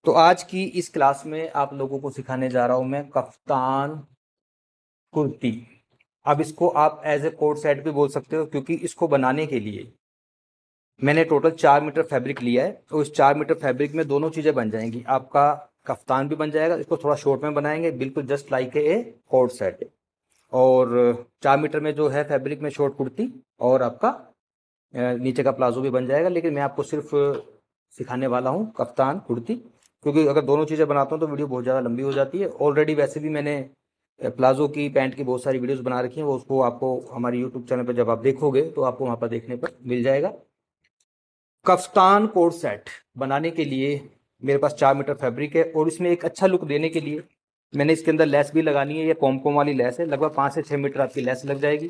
तो आज की इस क्लास में आप लोगों को सिखाने जा रहा हूं मैं कफ्तान कुर्ती। अब इसको आप एज ए कोट सेट भी बोल सकते हो, क्योंकि इसको बनाने के लिए मैंने टोटल 4 मीटर फैब्रिक लिया है। तो इस 4 मीटर फैब्रिक में दोनों चीज़ें बन जाएंगी, आपका कफ्तान भी बन जाएगा। इसको थोड़ा शॉर्ट में बनाएंगे, बिल्कुल just like a coat set. और 4 मीटर में जो है फैब्रिक में शॉर्ट कुर्ती और आपका नीचे का प्लाजो भी बन जाएगा। लेकिन मैं आपको सिर्फ सिखाने वाला हूँ कफ्तान कुर्ती, क्योंकि अगर दोनों चीज़ें बनाता हूँ तो वीडियो बहुत ज़्यादा लंबी हो जाती है। ऑलरेडी वैसे भी मैंने प्लाजो की पैंट की बहुत सारी वीडियोस बना रखी हैं, वो उसको आपको हमारे यूट्यूब चैनल पर जब आप देखोगे तो आपको वहाँ पर देखने पर मिल जाएगा। कफ्तान कोट सेट बनाने के लिए मेरे पास 4 मीटर फैब्रिक है, और इसमें एक अच्छा लुक देने के लिए मैंने इसके अंदर लेस भी लगानी है। ये पॉम्पॉम वाली लेस है, लगभग 5 से 6 मीटर आपकी लेस लग जाएगी।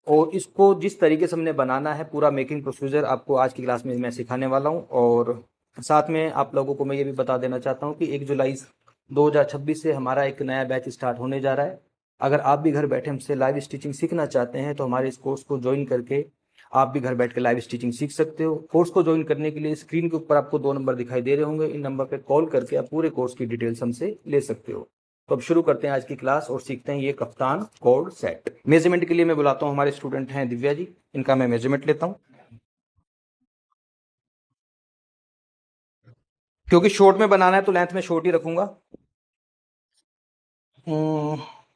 और इसको जिस तरीके से हमने बनाना है, पूरा मेकिंग प्रोसीजर आपको आज की क्लास में मैं सिखाने वाला हूँ। और साथ में आप लोगों को मैं ये भी बता देना चाहता हूँ कि 1 जुलाई 2026 से हमारा एक नया बैच स्टार्ट होने जा रहा है। अगर आप भी घर बैठे हमसे लाइव स्टिचिंग सीखना चाहते हैं तो हमारे इस कोर्स को ज्वाइन करके आप भी घर बैठ के लाइव स्टिचिंग सीख सकते हो। कोर्स को ज्वाइन करने के लिए स्क्रीन के ऊपर आपको 2 नंबर दिखाई दे रहे होंगे, इन नंबर पर कॉल करके आप पूरे कोर्स की डिटेल्स हमसे ले सकते हो। तो अब शुरू करते हैं आज की क्लास और सीखते हैं ये कप्तान कोड सेट। मेजरमेंट के लिए मैं बुलाता हूँ हमारे स्टूडेंट हैं दिव्या जी, इनका मैं मेजरमेंट लेता हूँ। क्योंकि शॉर्ट में बनाना है तो लेंथ में शॉर्ट ही रखूंगा।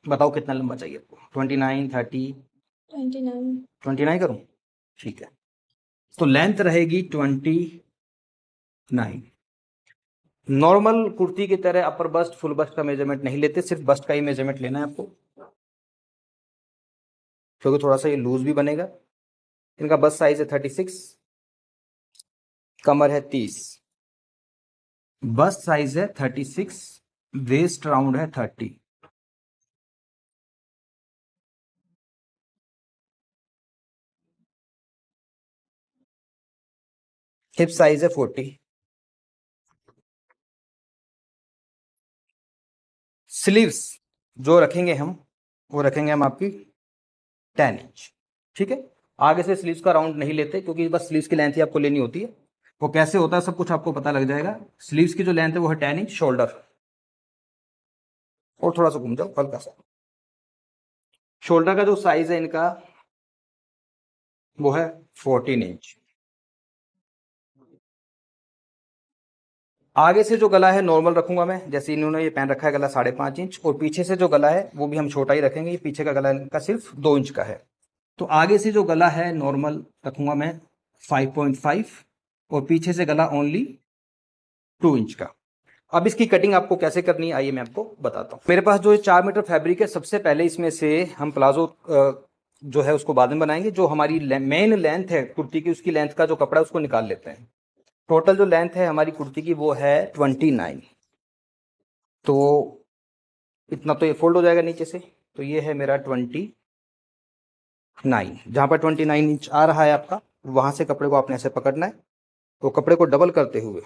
बताओ कितना लंबा चाहिए आपको? 29, 30? 29। 29 करूँ? ठीक है, तो लेंथ रहेगी 29। नॉर्मल कुर्ती की तरह अपर बस्ट फुल बस्ट का मेजरमेंट नहीं लेते, सिर्फ बस्ट का ही मेजरमेंट लेना है आपको, क्योंकि थोड़ा सा ये लूज भी बनेगा। इनका बस्ट साइज है 36, कमर है 30। बस्ट साइज है 36, वेस्ट राउंड है 30। हिप साइज है 40। स्लीव्स जो रखेंगे हम, वो रखेंगे हम आपकी 10 इंच। ठीक है, आगे से स्लीव्स का राउंड नहीं लेते, क्योंकि बस स्लीव्स की लेंथ ही आपको लेनी होती है। वो कैसे होता है सब कुछ आपको पता लग जाएगा। स्लीव्स की जो लेंथ है वो है 10 इंच शोल्डर। और थोड़ा सा घूम जाओ हल्का सा। शोल्डर का जो साइज है इनका वो है 14 इंच। आगे से जो गला है नॉर्मल रखूंगा मैं, जैसे इन्होंने ये पहन रखा है गला 5.5 इंच, और पीछे से जो गला है वो भी हम छोटा ही रखेंगे। ये पीछे का गला इनका सिर्फ 2 इंच का है। तो आगे से जो गला है नॉर्मल रखूंगा मैं 5.5, और पीछे से गला ओनली 2 इंच का। अब इसकी कटिंग आपको कैसे करनी है आइए मैं आपको बताता हूँ। मेरे पास जो 4 मीटर फैब्रिक है, सबसे पहले इसमें से हम प्लाजो जो है उसको बाद में बनाएंगे। जो हमारी मेन लेंथ है कुर्ती की, उसकी लेंथ का जो कपड़ा है उसको निकाल लेते हैं। टोटल जो लेंथ है हमारी कुर्ती की वो है 29। तो इतना तो ये फोल्ड हो जाएगा नीचे से, तो ये है मेरा 29। जहाँ पर 29 इंच आ रहा है आपका, वहाँ से कपड़े को आपने ऐसे पकड़ना है। तो कपड़े को डबल करते हुए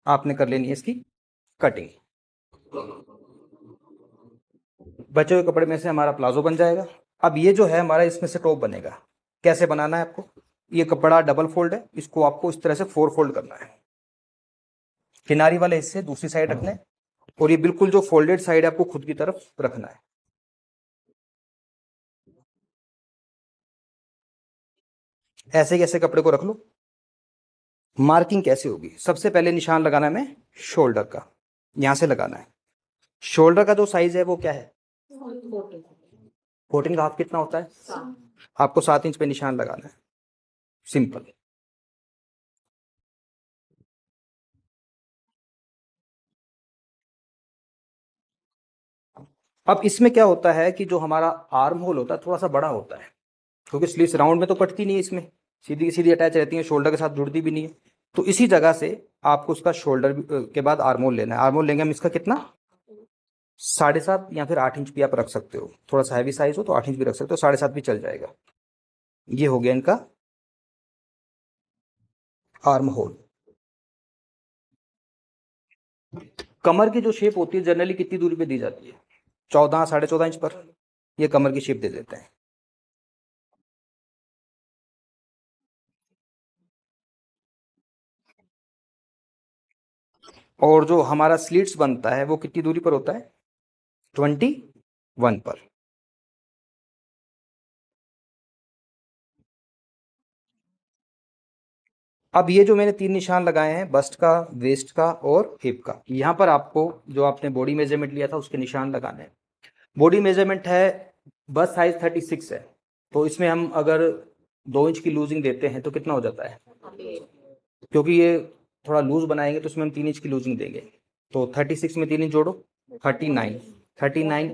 आपने कर लेनी है इसकी कटिंग। बचे हुए कपड़े में से हमारा प्लाजो बन जाएगा। अब ये जो है हमारा, इसमें से टॉप बनेगा। कैसे बनाना है आपको? ये कपड़ा डबल फोल्ड है, इसको आपको इस तरह से 4 फोल्ड करना है। किनारी वाले हिस्से दूसरी साइड रखना है, और ये बिल्कुल जो फोल्डेड साइड है आपको खुद की तरफ रखना है। ऐसे कैसे कपड़े को रख लो। मार्किंग कैसे होगी? सबसे पहले निशान लगाना है हमें शोल्डर का, यहां से लगाना है। शोल्डर का जो साइज है वो क्या है? 14 का हाफ कितना होता है? आपको 7 इंच पे निशान लगाना है, सिंपल। अब इसमें क्या होता है कि जो हमारा आर्म होल होता है थोड़ा सा बड़ा होता है, क्योंकि स्लीव्स राउंड में तो कटती नहीं है, इसमें सीधी की सीधी अटैच रहती है, शोल्डर के साथ जुड़ती भी नहीं है। तो इसी जगह से आपको उसका शोल्डर के बाद आर्म होल लेना है। आर्म होल लेंगे हम इसका कितना? 7.5 या फिर 8 इंच भी आप रख सकते हो। थोड़ा सा हैवी साइज हो तो 8 इंच भी रख सकते हो, 7.5 भी चल जाएगा। ये हो गया इनका आर्म होल। कमर की जो शेप होती है जनरली कितनी दूरी पे दी जाती है? 14, 14.5 इंच पर ये कमर की शेप दे देते हैं। और जो हमारा स्लिट्स बनता है वो कितनी दूरी पर होता है? 21 पर। अब ये जो मैंने 3 निशान लगाए हैं, बस्ट का, वेस्ट का और हिप का, यहाँ पर आपको जो आपने बॉडी मेजरमेंट लिया था उसके निशान लगाने हैं। बॉडी मेजरमेंट है, बस साइज 36 है, तो इसमें हम अगर 2 इंच की लूजिंग देते हैं तो कितना हो जाता है? क्योंकि ये थोड़ा लूज बनाएंगे तो इसमें हम 3 इंच की लूजिंग देंगे, तो 36 में 3 इंच जोड़ो, 39, 39,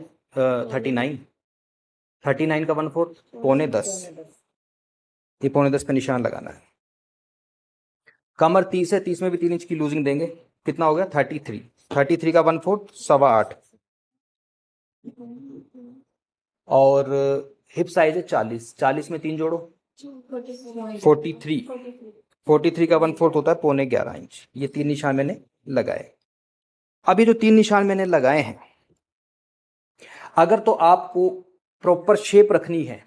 39, 39 का 1/4, पौने 10। ये पौने 10 पे निशान लगाना है। कमर 30 है, 30 में भी 3 इंच की लूजिंग देंगे, कितना हो गया? 33, 33 का 1/4, 8.25। और हिप साइज है 40, 40 में 3 जोड़ो, 43, 43 का 1/4 होता है पौने 11 इंच। ये 3 निशान मैंने लगाए। अब ये जो 3 निशान मैंने लगाए हैं, अगर तो आपको प्रॉपर शेप रखनी है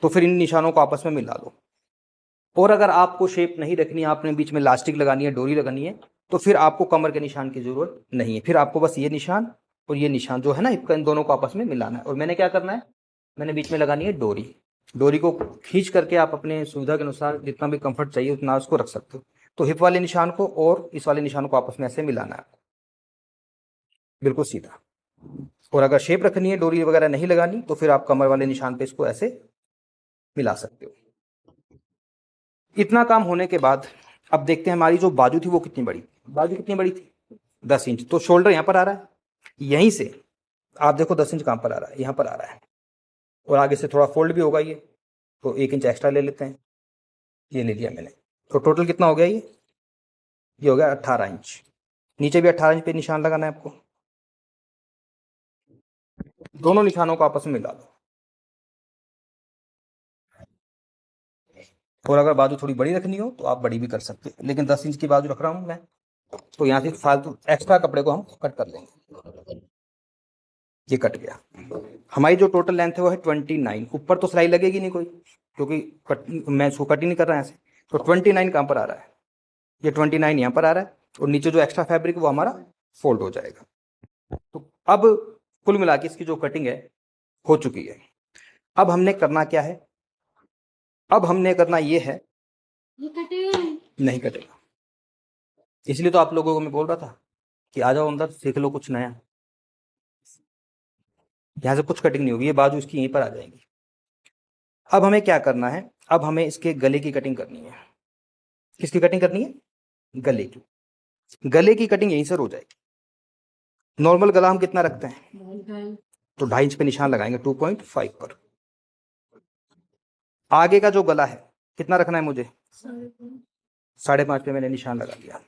तो फिर इन निशानों को आपस में मिला लो, और अगर आपको शेप नहीं रखनी, आपने बीच में लास्टिक लगानी है, डोरी लगानी है, तो फिर आपको कमर के निशान की जरूरत नहीं है। फिर आपको बस ये निशान और ये निशान जो है ना, इन दोनों को आपस में मिलाना है। और मैंने क्या करना है, मैंने बीच में लगानी है डोरी। डोरी को खींच करके आप अपने सुविधा के अनुसार जितना भी कंफर्ट चाहिए उतना उसको रख सकते हो। तो हिप वाले निशान को और इस वाले निशान को आपस में ऐसे मिलाना है, बिल्कुल सीधा। और अगर शेप रखनी है, डोरी वगैरह नहीं लगानी, तो फिर आप कमर वाले निशान पे इसको ऐसे मिला सकते हो। इतना काम होने के बाद अब देखते हैं हमारी जो बाजू थी वो कितनी बड़ी, बाजू कितनी बड़ी थी? 10 इंच। तो शोल्डर यहाँ पर आ रहा है, यहीं से आप देखो 10 इंच कहाँ पर आ रहा है? यहाँ पर आ रहा है। और आगे से थोड़ा फोल्ड भी होगा ये, तो 1 इंच एक्स्ट्रा ले लेते हैं। ये ले लिया मैंने। तो टोटल कितना हो गया ये हो गया 18 इंच। नीचे भी 18 इंच पे निशान लगाना है आपको। दोनों निशानों को आपस में मिला दो। और अगर बाजू थोड़ी बड़ी रखनी हो तो आप बड़ी भी कर सकते हैं, लेकिन 10 इंच की बाजू रख रहा हूँ मैं, तो यहाँ से फालतू एक्स्ट्रा कपड़े को हम कट कर लेंगे। ये कट गया। हमारी जो टोटल लेंथ है वो है 29। ऊपर तो सिलाई लगेगी नहीं कोई, क्योंकि मैं इसको कट ही नहीं कर रहा ऐसे। तो 29 कहाँ पर आ रहा है? ये 29 यहाँ पर आ रहा है, और नीचे जो एक्स्ट्रा फैब्रिक वो हमारा फोल्ड हो जाएगा। तो अब कुल मिला के इसकी जो कटिंग है हो चुकी है। अब हमने करना क्या है? अब हमने करना ये है, ये कटेगा नहीं? कटेगा। इसलिए तो आप लोगों को मैं बोल रहा था कि आ जाओ अंदर, सीख लो कुछ नया। यहाँ से कुछ कटिंग नहीं होगी, ये बाजू इसकी यहीं पर आ जाएंगी। अब हमें क्या करना है? अब हमें इसके गले की कटिंग करनी है। किसकी कटिंग करनी है? गले की। गले की कटिंग यहीं से हो जाएगी। नॉर्मल गला हम कितना रखते हैं? तो 2.5 इंच पे निशान लगाएंगे 2.5 पर। आगे का जो गला है कितना रखना है मुझे? 5.5 पे मैंने निशान लगा दिया।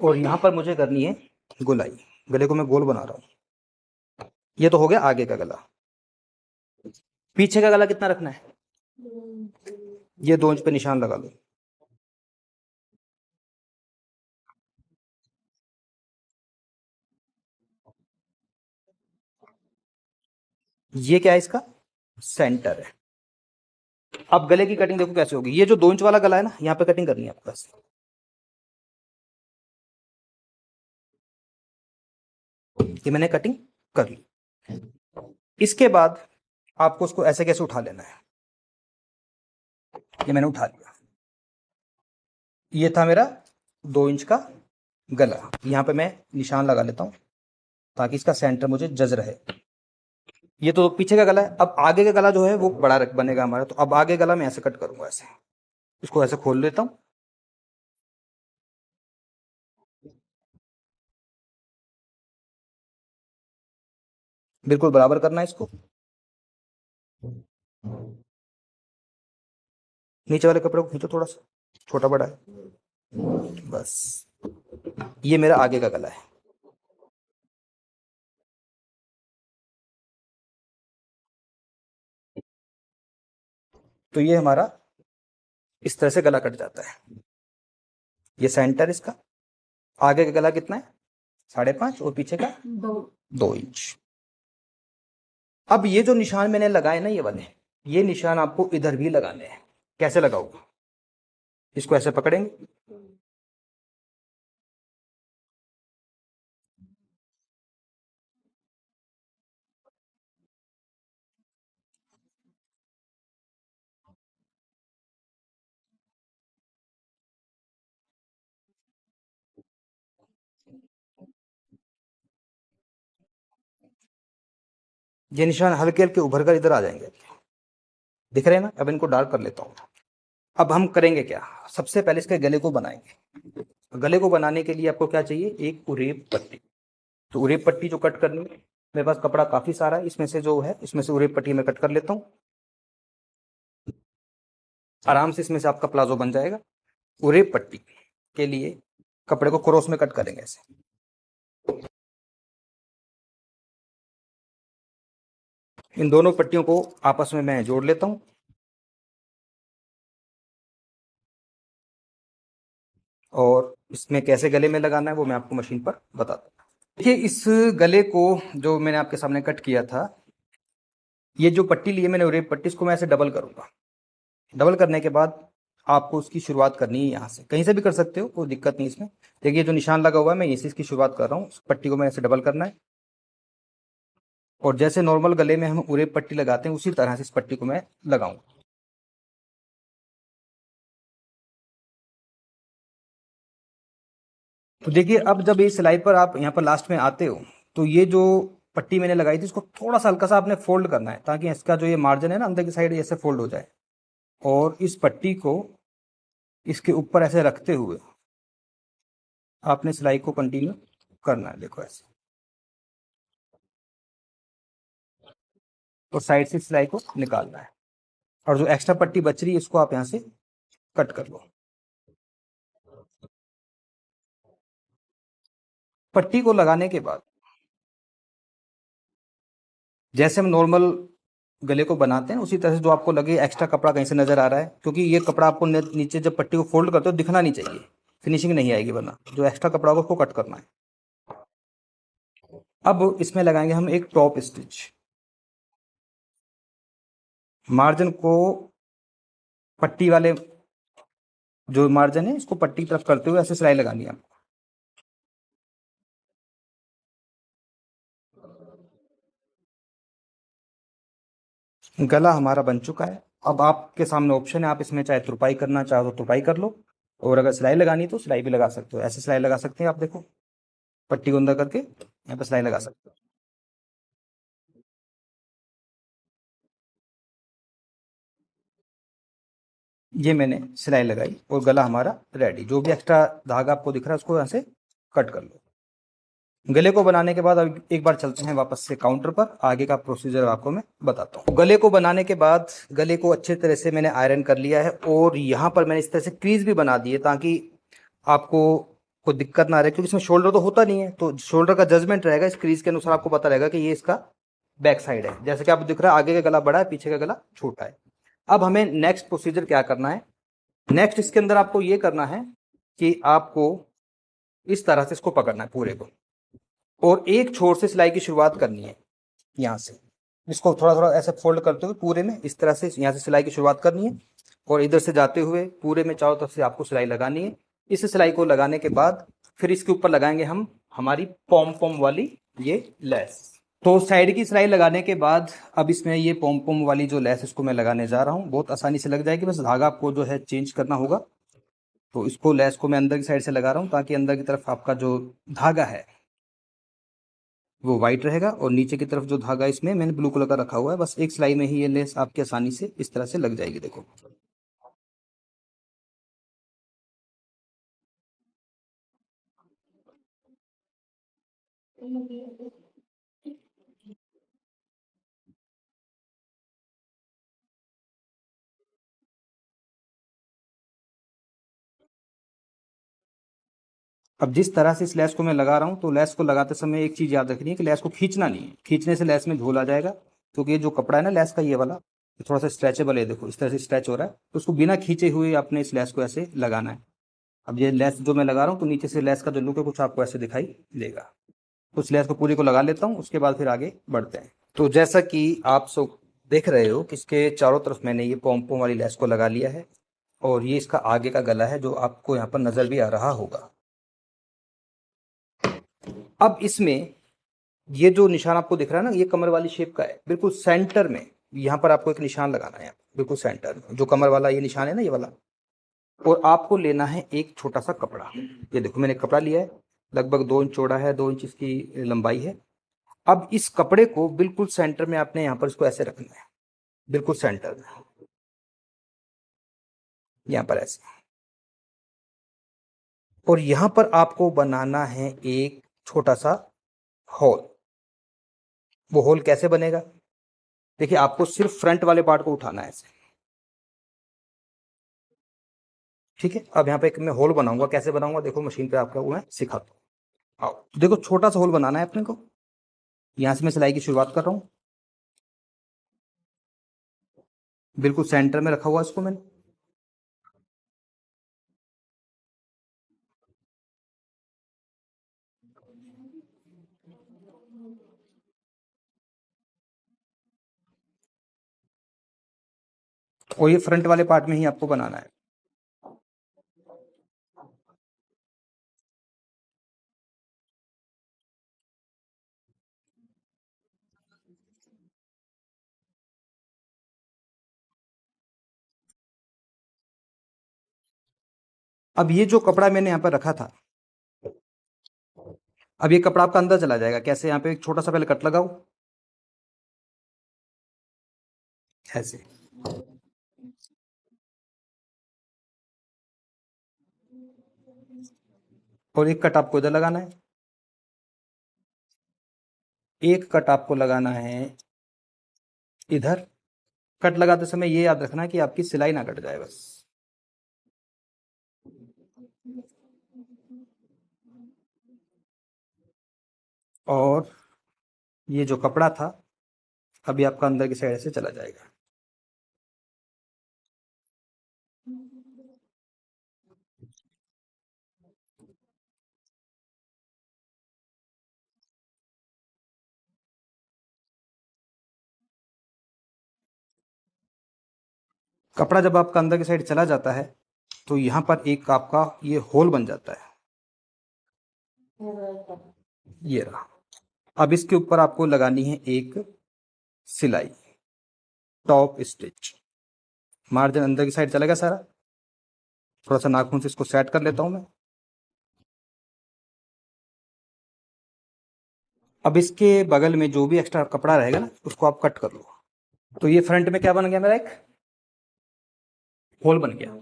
और यहां पर मुझे करनी है गोलाई। गले को मैं गोल बना रहा हूं। ये तो हो गया आगे का गला। पीछे का गला कितना रखना है? ये 2 इंच पे निशान लगा लो। ये क्या है? इसका सेंटर है। अब गले की कटिंग देखो कैसे होगी। ये जो 2 इंच वाला गला है ना, यहाँ पे कटिंग करनी है आपको ऐसे। ये मैंने कटिंग कर ली। इसके बाद आपको उसको ऐसे कैसे उठा लेना है? ये मैंने उठा लिया। ये था मेरा 2 इंच का गला। यहाँ पे मैं निशान लगा लेता हूँ ताकि इसका सेंटर मुझे जज रहे। ये तो पीछे का गला है। अब आगे का गला जो है वो बड़ा बनेगा हमारा, तो अब आगे गला मैं ऐसे कट करूंगा, ऐसे इसको ऐसे खोल लेता हूँ। बिल्कुल बराबर करना है इसको। नीचे वाले कपड़े को खींचो थोड़ा सा, छोटा बड़ा है बस। ये मेरा आगे का गला है। तो ये हमारा इस तरह से गला कट जाता है। ये सेंटर इसका। आगे का गला कितना है? 5.5, और पीछे का 2 इंच। अब ये जो निशान मैंने लगाए ना, ये वाले, ये निशान आपको इधर भी लगाने हैं। कैसे लगाओगे? इसको ऐसे पकड़ेंगे, ये निशान हल्के हल्के उभर कर इधर आ जाएंगे। दिख रहे हैं ना? अब इनको डार्क कर लेता हूँ। अब हम करेंगे क्या, सबसे पहले इसके गले को बनाएंगे। गले को बनाने के लिए आपको क्या चाहिए, एक उरेब पट्टी। तो उरेब पट्टी जो कट करनी है, मेरे पास कपड़ा काफी सारा है, इसमें से जो है, इसमें से उरेब पट्टी मैं कट कर लेता हूँ। आराम से इसमें से आपका प्लाजो बन जाएगा। उरेब पट्टी के लिए कपड़े को क्रॉस में कट करेंगे ऐसे। इन दोनों पट्टियों को आपस में मैं जोड़ लेता हूँ। और इसमें कैसे गले में लगाना है वो मैं आपको मशीन पर बताता हूँ। देखिए, इस गले को जो मैंने आपके सामने कट किया था, ये जो पट्टी ली है मैंने उरेब पट्टी, इसको मैं ऐसे डबल करूंगा। डबल करने के बाद आपको उसकी शुरुआत करनी है यहाँ से, कहीं से भी कर सकते हो, कोई दिक्कत नहीं इसमें। देखिए जो निशान लगा हुआ है, मैं इसी इसकी शुरुआत कर रहा हूँ। उस पट्टी को मैं ऐसे डबल करना है, और जैसे नॉर्मल गले में हम उरेब पट्टी लगाते हैं, उसी तरह से इस पट्टी को मैं लगाऊंगा। तो देखिए, अब जब ये सिलाई पर आप यहाँ पर लास्ट में आते हो, तो ये जो पट्टी मैंने लगाई थी, इसको थोड़ा सा हल्का सा आपने फोल्ड करना है, ताकि इसका जो ये मार्जिन है ना अंदर की साइड, ऐसे फोल्ड हो जाए। और इस पट्टी को इसके ऊपर ऐसे रखते हुए आपने सिलाई को कंटिन्यू करना है, देखो ऐसे। और साइड से सिलाई को निकालना है, और जो एक्स्ट्रा पट्टी बच रही है, इसको आप यहाँ से कट कर लो। पट्टी को लगाने के बाद जैसे हम नॉर्मल गले को बनाते हैं, उसी तरह से जो आपको लगे एक्स्ट्रा कपड़ा कहीं से नजर आ रहा है, क्योंकि ये कपड़ा आपको नीचे जब पट्टी को फोल्ड करते हो दिखना नहीं चाहिए, फिनिशिंग नहीं आएगी, वरना जो एक्स्ट्रा कपड़ा होगा उसको कट करना है। अब इसमें लगाएंगे हम एक टॉप स्टिच। मार्जिन को पट्टी वाले जो मार्जिन है, इसको पट्टी की तरफ करते हुए ऐसे सिलाई लगानी है आपको। गला हमारा बन चुका है। अब आपके सामने ऑप्शन है, आप इसमें चाहे तुरपाई करना चाहो तो तुरपाई कर लो, और अगर सिलाई लगानी तो सिलाई भी लगा सकते हो। ऐसे सिलाई लगा सकते हैं आप, देखो पट्टी को अंदर करके यहाँ पे सिलाई लगा सकते हो। ये मैंने सिलाई लगाई और गला हमारा रेडी। जो भी एक्स्ट्रा धागा आपको दिख रहा है, उसको यहाँ से कट कर लो। गले को बनाने के बाद अब एक बार चलते हैं वापस से काउंटर पर, आगे का प्रोसीजर आपको मैं बताता हूँ। गले को बनाने के बाद गले को अच्छे तरह से मैंने आयरन कर लिया है, और यहाँ पर मैंने इस तरह से क्रीज भी बना दी है, ताकि आपको कोई दिक्कत ना रहे, क्योंकि इसमें शोल्डर तो होता नहीं है, तो शोल्डर का जजमेंट रहेगा इस क्रीज के अनुसार। आपको पता रहेगा कि ये इसका बैक साइड है। जैसे कि आपको दिख रहा है, आगे का गला बड़ा है, पीछे का गला छोटा है। अब हमें नेक्स्ट प्रोसीजर क्या करना है, नेक्स्ट इसके अंदर आपको ये करना है कि आपको इस तरह से इसको पकड़ना है पूरे को, और एक छोर से सिलाई की शुरुआत करनी है। यहाँ से इसको थोड़ा थोड़ा ऐसे फोल्ड करते हुए पूरे में इस तरह से यहाँ से सिलाई की शुरुआत करनी है, और इधर से जाते हुए पूरे में चारों तरफ से आपको सिलाई लगानी है। इस सिलाई को लगाने के बाद फिर इसके ऊपर लगाएंगे हम हमारी पॉम पॉम वाली ये लेस। तो साइड की सिलाई लगाने के बाद अब इसमें ये पॉम पॉम वाली जो लेस, इसको मैं लगाने जा रहा हूँ। बहुत आसानी से लग जाएगी, बस धागा आपको जो है चेंज करना होगा। तो इसको लेस को मैं अंदर की साइड से लगा रहा हूँ, ताकि अंदर की तरफ आपका जो धागा है वो वाइट रहेगा, और नीचे की तरफ जो धागा इसमें मैंने ब्लू कलर का रखा हुआ है, बस एक सिलाई में ही ये लेस आपकी आसानी से इस तरह से लग जाएगी, देखो। अब जिस तरह से इस लेस को मैं लगा रहा हूँ, तो लेस को लगाते समय एक चीज याद रखनी है कि लेस को खींचना नहीं है, खींचने से लेस में झोल आ जाएगा। क्योंकि ये जो कपड़ा है ना लेस का, ये वाला, ये थोड़ा सा स्ट्रेचेबल है, देखो इस तरह से स्ट्रेच हो रहा है, तो उसको बिना खींचे हुए आपने इस लेस को ऐसे लगाना है। अब ये लेस जो मैं लगा रहा हूँ, तो नीचे से लेस का जो लुक है कुछ आपको ऐसे दिखाई देगा। उस लेस को पूरी को लगा लेता हूँ, उसके बाद फिर आगे बढ़ते हैं। तो जैसा कि आप सब देख रहे हो कि इसके चारों तरफ मैंने ये पॉम्पों वाली लैस को लगा लिया है और ये इसका आगे का गला है जो आपको यहाँ पर नज़र भी आ रहा होगा। अब इसमें ये जो निशान आपको दिख रहा है ना, ये कमर वाली शेप का है, बिल्कुल सेंटर में यहाँ पर आपको एक निशान लगाना है, बिल्कुल सेंटर में जो कमर वाला ये निशान है ना, ये वाला। और आपको लेना है एक छोटा सा कपड़ा। ये देखो मैंने कपड़ा लिया है, लगभग 2 इंच चौड़ा है, 2 इंच इसकी लंबाई है। अब इस कपड़े को बिल्कुल सेंटर में आपने यहाँ पर इसको ऐसे रखना है, बिल्कुल सेंटर में, यहाँ पर ऐसे। और यहाँ पर आपको बनाना है एक छोटा सा होल। वो होल कैसे बनेगा? देखिए, आपको सिर्फ फ्रंट वाले पार्ट को उठाना है ऐसे, ठीक है। अब यहाँ पे एक मैं होल बनाऊंगा, कैसे बनाऊंगा देखो मशीन पे आपका वो मैं सिखाता हूँ। आओ, तो देखो छोटा सा होल बनाना है अपने को। यहाँ से मैं सिलाई की शुरुआत कर रहा हूँ, बिल्कुल सेंटर में रखा हुआ इसको मैंने। और ये फ्रंट वाले पार्ट में ही आपको बनाना है। अब ये जो कपड़ा मैंने यहाँ पर रखा था, अब ये कपड़ा आपका अंदर चला जाएगा। कैसे? यहाँ पे एक छोटा सा पहले कट लगाओ ऐसे, और एक कट आपको इधर लगाना है, एक कट आपको लगाना है इधर। कट लगाते समय ये याद रखना कि आपकी सिलाई ना कट जाए बस। और ये जो कपड़ा था अभी आपका अंदर की साइड से चला जाएगा। कपड़ा जब आपका अंदर की साइड चला जाता है तो यहाँ पर एक आपका ये होल बन जाता है, ये रहा। अब इसके ऊपर आपको लगानी है एक सिलाई, टॉप स्टिच। मार्जिन अंदर की साइड चलेगा सारा। थोड़ा सा नाखून से इसको सेट कर लेता हूं मैं। अब इसके बगल में जो भी एक्स्ट्रा कपड़ा रहेगा ना, उसको आप कट कर लो। तो ये फ्रंट में क्या बन गया मेरा? एक होल बन गया।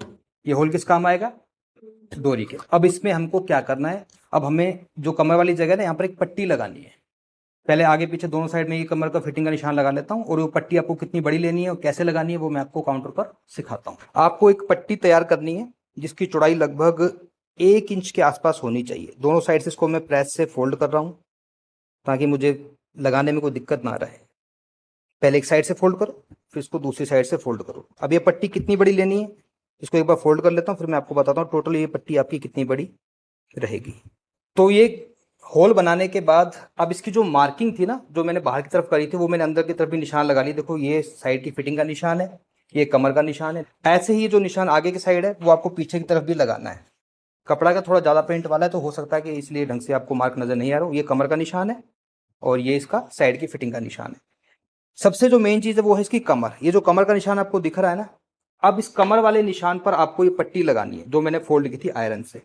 ये होल किस काम आएगा? डोरी के। अब इसमें हमको क्या करना है, अब हमें जो कमर वाली जगह है ना, यहाँ पर एक पट्टी लगानी है। पहले आगे पीछे दोनों साइड में ये कमर का फिटिंग का निशान लगा लेता हूँ, और वो पट्टी आपको कितनी बड़ी लेनी है और कैसे लगानी है वो मैं आपको काउंटर पर सिखाता हूँ। आपको एक पट्टी तैयार करनी है जिसकी चौड़ाई लगभग 1 इंच के आसपास होनी चाहिए। दोनों साइड से इसको मैं प्रेस से फोल्ड कर रहा हूँ ताकि मुझे लगाने में कोई दिक्कत ना रहे। पहले एक साइड से फोल्ड करो, फिर इसको दूसरी साइड से फोल्ड करो। अब ये पट्टी कितनी बड़ी लेनी है, इसको एक बार फोल्ड कर लेता हूँ, फिर मैं आपको बताता हूँ टोटल ये पट्टी आपकी कितनी बड़ी रहेगी। तो ये होल बनाने के बाद अब इसकी जो मार्किंग थी ना, जो मैंने बाहर की तरफ करी थी, वो मैंने अंदर की तरफ भी निशान लगा लिए। देखो ये साइड की फिटिंग का निशान है, ये कमर का निशान है। ऐसे ही जो निशान आगे की साइड है वो आपको पीछे की तरफ भी लगाना है। कपड़ा का थोड़ा ज़्यादा प्रिंट वाला है तो हो सकता है कि इसलिए ढंग से आपको मार्क नज़र नहीं आ रहा हो। ये कमर का निशान है और ये इसका साइड की फिटिंग का निशान है। सबसे जो मेन चीज़ है वो है इसकी कमर। ये जो कमर का निशान आपको दिख रहा है ना, अब इस कमर वाले निशान पर आपको ये पट्टी लगानी है जो मैंने फोल्ड की थी आयरन से।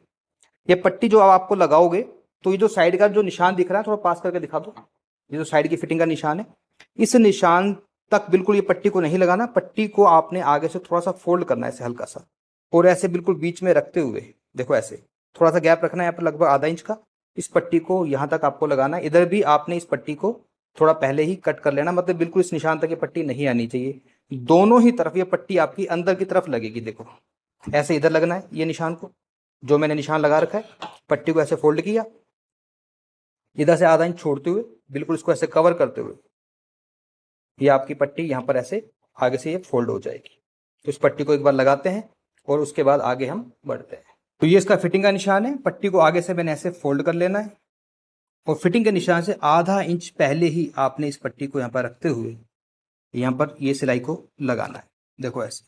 ये पट्टी जो अब आपको लगाओगे तो ये जो साइड का जो निशान दिख रहा है, थोड़ा पास करके दिखा दो। ये जो साइड की फिटिंग का निशान है, इस निशान तक बिल्कुल ये पट्टी को नहीं लगाना। पट्टी को आपने आगे से थोड़ा सा फोल्ड करना है ऐसे हल्का सा, और ऐसे बिल्कुल बीच में रखते हुए देखो ऐसे थोड़ा सा गैप रखना है यहाँ पर, लगभग ½ इंच का। इस पट्टी को यहाँ तक आपको लगाना है। इधर भी आपने इस पट्टी को थोड़ा पहले ही कट कर लेना, मतलब बिल्कुल इस निशान तक ये पट्टी नहीं आनी चाहिए। दोनों ही तरफ ये पट्टी आपकी अंदर की तरफ लगेगी। देखो ऐसे इधर लगना है ये निशान को, जो मैंने निशान लगा रखा है। पट्टी को ऐसे फोल्ड किया, इधर से ½ इंच छोड़ते हुए बिल्कुल इसको ऐसे कवर करते हुए ये आपकी पट्टी यहाँ पर ऐसे आगे से ये फोल्ड हो जाएगी। तो इस पट्टी को एक बार लगाते हैं और उसके बाद आगे हम बढ़ते हैं। तो ये इसका फिटिंग का निशान है। पट्टी को आगे से मैंने ऐसे फोल्ड कर लेना है और फिटिंग के निशान से आधा इंच पहले ही आपने इस पट्टी को यहाँ पर रखते हुए यहाँ पर ये सिलाई को लगाना है। देखो ऐसे।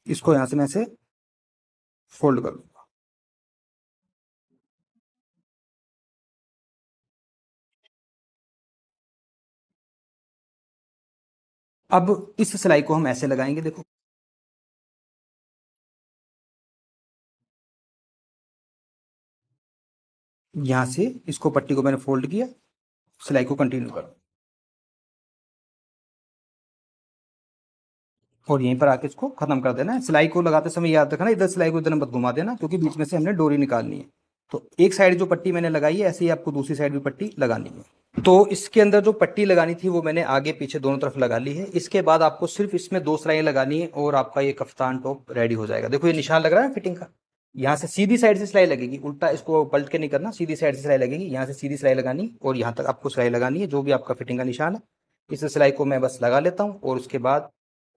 इसको यहाँ से मैं ऐसे फोल्ड कर लूंगा। अब इस सिलाई को हम ऐसे लगाएंगे, देखो। यहाँ से इसको पट्टी को मैंने फोल्ड किया, सिलाई को कंटिन्यू करो और यहीं पर आके इसको खत्म कर देना है। सिलाई को लगाते समय याद रखना इधर सिलाई को इधर मत घुमा देना, क्योंकि बीच में से हमने डोरी निकालनी है। तो एक साइड जो पट्टी मैंने लगाई है, ऐसे ही आपको दूसरी साइड भी पट्टी लगानी है। तो इसके अंदर जो पट्टी लगानी थी वो मैंने आगे पीछे दोनों तरफ लगा ली है। इसके बाद आपको सिर्फ इसमें 2 सिलाई लगानी है और आपका ये कफ्तान टॉप रेडी हो जाएगा। देखो ये निशान लग रहा है फिटिंग का। यहाँ से सीधी साइड से सिलाई लगेगी, उल्टा इसको पलट के नहीं करना, सीधी साइड से सिलाई लगेगी। यहाँ से सीधी सिलाई लगानी और यहाँ तक आपको सिलाई लगानी है, जो भी आपका फिटिंग का निशान है। इस सिलाई को मैं बस लगा लेता हूँ और उसके बाद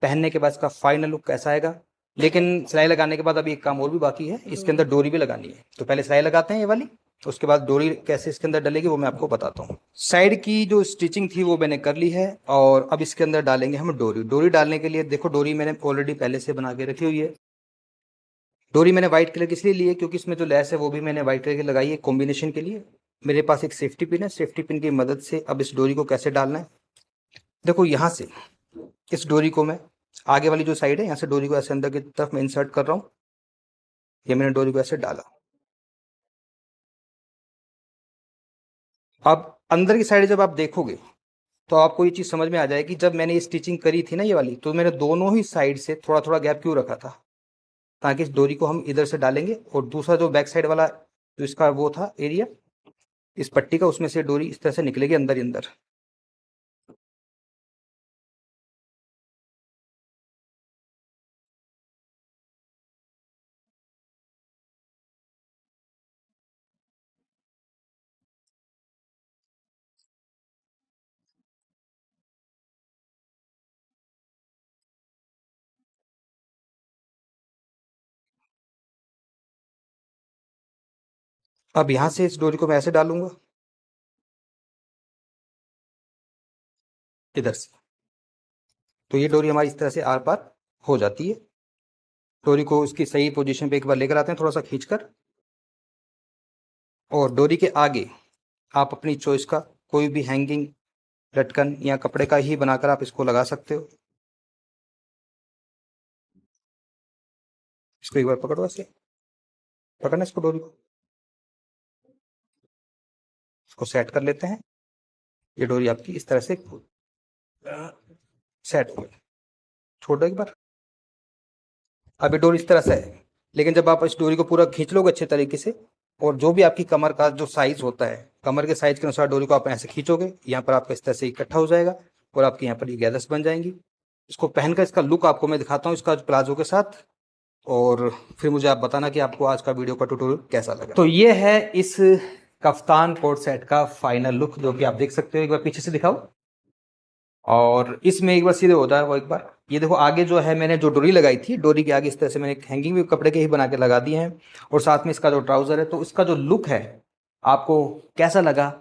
पहनने के बाद इसका फाइनल लुक कैसा आएगा। लेकिन सिलाई लगाने के बाद अभी एक काम और भी बाकी है, इसके अंदर डोरी भी लगानी है। तो पहले सिलाई लगाते हैं ये वाली, उसके बाद डोरी कैसे इसके अंदर डलेगी वो मैं आपको बताता हूँ। साइड की जो स्टिचिंग थी वो मैंने कर ली है और अब इसके अंदर डालेंगे हम डोरी। डोरी डालने के लिए देखो, डोरी मैंने ऑलरेडी पहले से बना के रखी हुई है। डोरी मैंने व्हाइट कलर की इसलिए ली है क्योंकि इसमें जो लेस है वो भी मैंने व्हाइट कलर की लगाई है कॉम्बिनेशन के लिए। मेरे पास एक सेफ्टी पिन है, सेफ्टी पिन की मदद से अब इस डोरी को कैसे डालना है। देखो यहाँ से इस डोरी को मैं आगे वाली जो साइड है यहाँ से डोरी को ऐसे अंदर की तरफ मैं इंसर्ट कर रहा हूँ। ये मैंने डोरी को ऐसे डाला। अब अंदर की साइड जब आप देखोगे तो आपको ये चीज़ समझ में आ जाएगी। जब मैंने ये स्टिचिंग करी थी ना ये वाली, तो मैंने दोनों ही साइड से थोड़ा थोड़ा गैप क्यों रखा था, ताकि इस डोरी को हम इधर से डालेंगे और दूसरा जो बैक साइड वाला जो इसका वो था एरिया इस पट्टी का, उसमें से डोरी इस तरह से निकलेगी अंदर ही अंदर। अब यहाँ से इस डोरी को मैं ऐसे डालूंगा इधर से, तो ये डोरी हमारी इस तरह से आर पार हो जाती है। डोरी को उसकी सही पोजीशन पे एक बार लेकर आते हैं थोड़ा सा खींचकर, और डोरी के आगे आप अपनी चॉइस का कोई भी हैंगिंग लटकन या कपड़े का ही बनाकर आप इसको लगा सकते हो। इसको एक बार पकड़ो, ऐसे पकड़ना इसको, डोरी को इसको सेट कर लेते हैं। ये डोरी आपकी इस तरह से सेट हो गई। छोड़ दो एक बार। अब ये डोरी इस तरह से है, लेकिन जब आप इस डोरी को पूरा खींच लोगे अच्छे तरीके से, और जो भी आपकी कमर का जो साइज होता है, कमर के साइज के अनुसार डोरी को आप ऐसे खींचोगे, यहाँ पर आपका इस तरह से इकट्ठा हो जाएगा और आपकी यहाँ पर ये गैदर्स बन जाएंगी। इसको पहनकर इसका लुक आपको मैं दिखाता हूँ इसका प्लाजो के साथ, और फिर मुझे आप बताना कि आपको आज का वीडियो का ट्यूटोरियल कैसा लगा। तो ये है इस कफ्तान कोट सेट का फाइनल लुक, जो कि आप देख सकते हो। एक बार पीछे से दिखाओ, और इसमें एक बार सीधे होता है वो एक बार। ये देखो आगे जो है मैंने जो डोरी लगाई थी, डोरी के आगे इस तरह से मैंने हैंगिंग भी कपड़े के ही बना के लगा दिए हैं, और साथ में इसका जो ट्राउजर है, तो इसका जो लुक है आपको कैसा लगा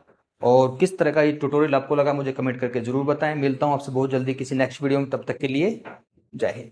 और किस तरह का ये ट्यूटोरियल आपको लगा, मुझे कमेंट करके जरूर बताएं। मिलता हूँ आपसे बहुत जल्दी किसी नेक्स्ट वीडियो में, तब तक के लिए जय हिंद।